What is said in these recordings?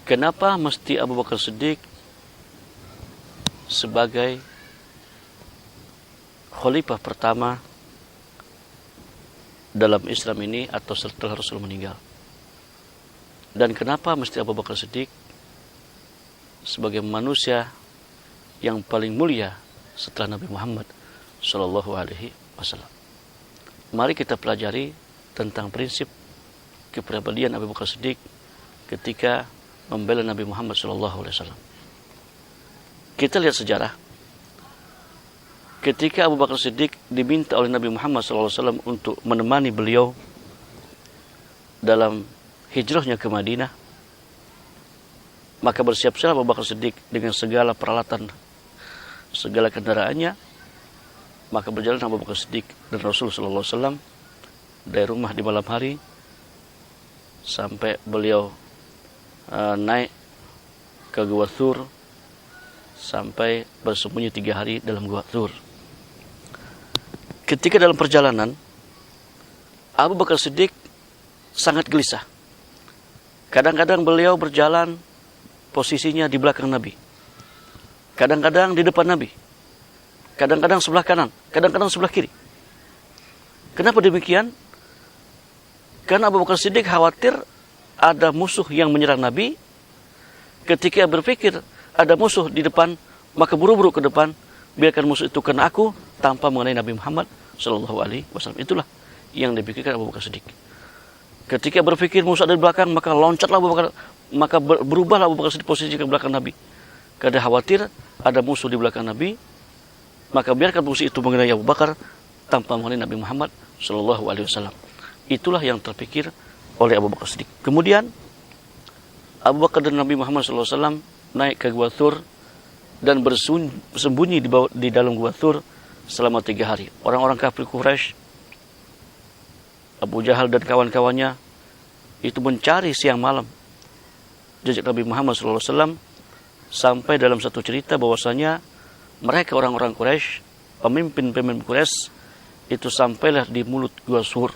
Kenapa mesti Abu Bakar Siddiq sebagai khalifah pertama dalam Islam ini atau setelah Rasul meninggal? Dan kenapa mesti Abu Bakar Siddiq sebagai manusia yang paling mulia setelah Nabi Muhammad Sallallahu Alaihi Wasallam? Mari kita pelajari tentang prinsip kepribadian Abu Bakar Siddiq ketika membela Nabi Muhammad SAW. Kita lihat sejarah. Ketika Abu Bakar Siddiq diminta oleh Nabi Muhammad SAW untuk menemani beliau dalam hijrahnya ke Madinah, maka bersiap-siap Abu Bakar Siddiq dengan segala peralatan, segala kendaraannya. Maka berjalan Abu Bakar Siddiq dan Rasulullah SAW dari rumah di malam hari sampai beliau naik ke Gua Thur, sampai bersembunyi 3 hari dalam Gua Thur. Ketika dalam perjalanan, Abu Bakar Siddiq sangat gelisah. Kadang-kadang beliau berjalan posisinya di belakang Nabi, kadang-kadang di depan Nabi, kadang-kadang sebelah kanan, kadang-kadang sebelah kiri. Kenapa demikian? Karena Abu Bakar Siddiq khawatir ada musuh yang menyerang Nabi. Ketika berpikir ada musuh di depan, maka buru-buru ke depan, biarkan musuh itu kena aku tanpa mengenai Nabi Muhammad Sallallahu Alaihi Wasallam. Itulah yang dipikirkan Abu Bakar Siddiq. Ketika berpikir musuh ada di belakang, maka loncatlah Abu Bakar, maka berubahlah Abu Bakar Siddiq posisi ke belakang Nabi. Karena khawatir ada musuh di belakang Nabi, maka biarkan musuh itu mengenai Abu Bakar tanpa mengenai Nabi Muhammad Sallallahu Alaihi Wasallam. Itulah yang terpikir oleh Abu Bakar Siddiq. Kemudian Abu Bakar dan Nabi Muhammad SAW naik ke Gua Thur dan bersembunyi di dalam Gua Thur selama 3 hari. Orang-orang kafir Quraisy, Abu Jahal dan kawan-kawannya itu mencari siang malam jejak Nabi Muhammad SAW, sampai dalam satu cerita bahwasanya mereka orang-orang Quraisy, pemimpin-pemimpin Quraisy itu sampailah di mulut Gua Thur.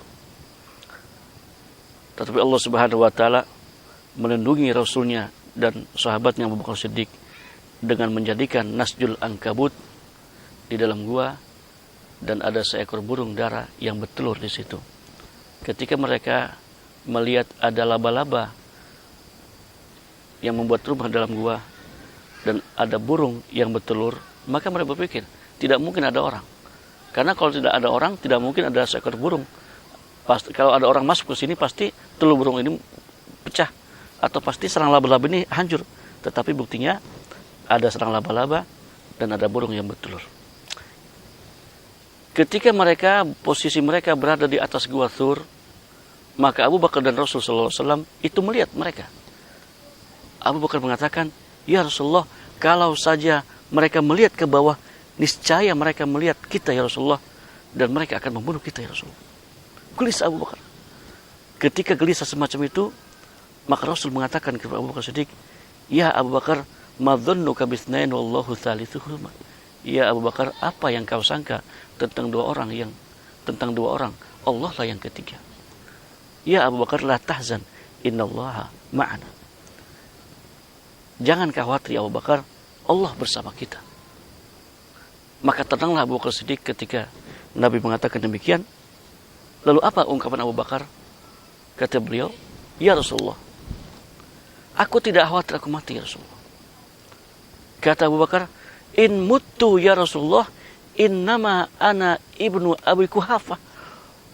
Tetapi Allah Subhanahu wa taala melindungi Rasulnya dan sahabatnya Abu Bakar Siddiq dengan menjadikan Nasjul Ankabut di dalam gua, dan ada seekor burung dara yang bertelur di situ. Ketika mereka melihat ada laba-laba yang membuat rumah dalam gua dan ada burung yang bertelur, maka mereka berpikir tidak mungkin ada orang. Karena kalau tidak ada orang, tidak mungkin ada seekor burung. Pasti, kalau ada orang masuk ke sini, pasti telur burung ini pecah, atau pasti serang laba-laba ini hancur. Tetapi buktinya ada serang laba-laba dan ada burung yang bertelur. Ketika posisi mereka berada di atas Gua Thur, maka Abu Bakar dan Rasulullah SAW itu melihat mereka. Abu Bakar mengatakan, "Ya Rasulullah, kalau saja mereka melihat ke bawah, niscaya mereka melihat kita ya Rasulullah, dan mereka akan membunuh kita ya Rasulullah." Gelisah Abu Bakar. Ketika gelisah semacam itu, maka Rasul mengatakan kepada Abu Bakar Siddiq, "Ya Abu Bakar, ma dhannuka bitsnain wallahu thalithuhuma." Ya Abu Bakar, apa yang kau sangka tentang dua orang, Allah lah yang ketiga. Ya Abu Bakar, la tahzan, innallaha ma'ana. Jangan khawatir ya Abu Bakar, Allah bersama kita. Maka tenanglah Abu Bakar Siddiq ketika Nabi mengatakan demikian. Lalu apa ungkapan Abu Bakar? Kata beliau, "Ya Rasulullah, aku tidak khawatir aku mati ya Rasulullah." Kata Abu Bakar, "In muttu ya Rasulullah, innama ana ibnu Abi Kuhafah.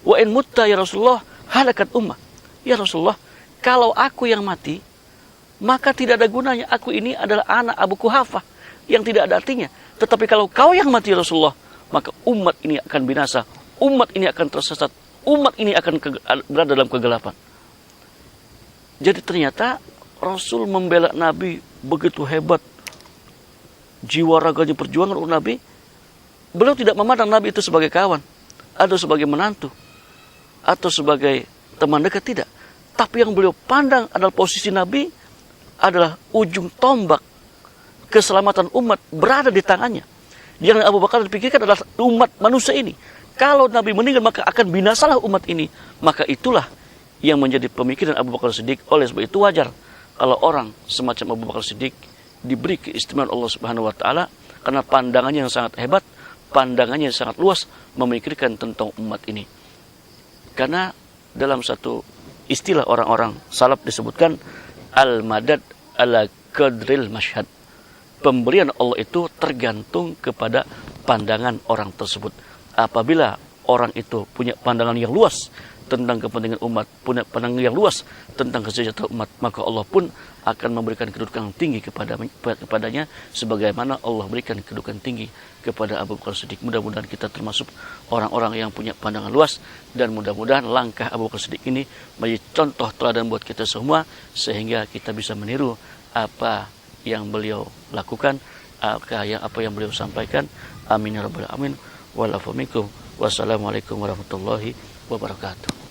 Wa in mutta ya Rasulullah, halakat ummah." Ya Rasulullah, kalau aku yang mati, maka tidak ada gunanya. Aku ini adalah anak Abu Kuhafah yang tidak ada artinya. Tetapi kalau kau yang mati ya Rasulullah, maka umat ini akan binasa, umat ini akan tersesat, umat ini akan berada dalam kegelapan. Jadi ternyata Rasul membela Nabi begitu hebat. Jiwa raganya perjuangan untuk Nabi beliau tidak memandang Nabi itu sebagai kawan, atau sebagai menantu, atau sebagai teman dekat, tidak. Tapi yang beliau pandang adalah posisi Nabi adalah ujung tombak keselamatan umat berada di tangannya. Yang Abu Bakar dipikirkan adalah umat manusia ini. Kalau Nabi meninggal maka akan binasalah umat ini. Maka itulah yang menjadi pemikiran Abu Bakar Siddiq. Oleh sebab itu wajar kalau orang semacam Abu Bakar Siddiq diberi keistimewaan Allah Subhanahu wa taala karena pandangannya yang sangat hebat, pandangannya yang sangat luas memikirkan tentang umat ini. Karena dalam satu istilah orang-orang salaf disebutkan al-madad ala qadril masyhad. Pemberian Allah itu tergantung kepada pandangan orang tersebut. Apabila orang itu punya pandangan yang luas tentang kepentingan umat, punya pandangan yang luas tentang kesejahteraan umat, maka Allah pun akan memberikan kedudukan tinggi kepadanya sebagaimana Allah berikan kedudukan tinggi kepada Abu Bakar Siddiq. Mudah-mudahan kita termasuk orang-orang yang punya pandangan luas, dan mudah-mudahan langkah Abu Bakar Siddiq ini menjadi contoh teladan buat kita semua sehingga kita bisa meniru apa yang beliau lakukan, apa yang beliau sampaikan. Amin ya rabbal alamin. Wassalamualaikum warahmatullahi wabarakatuh.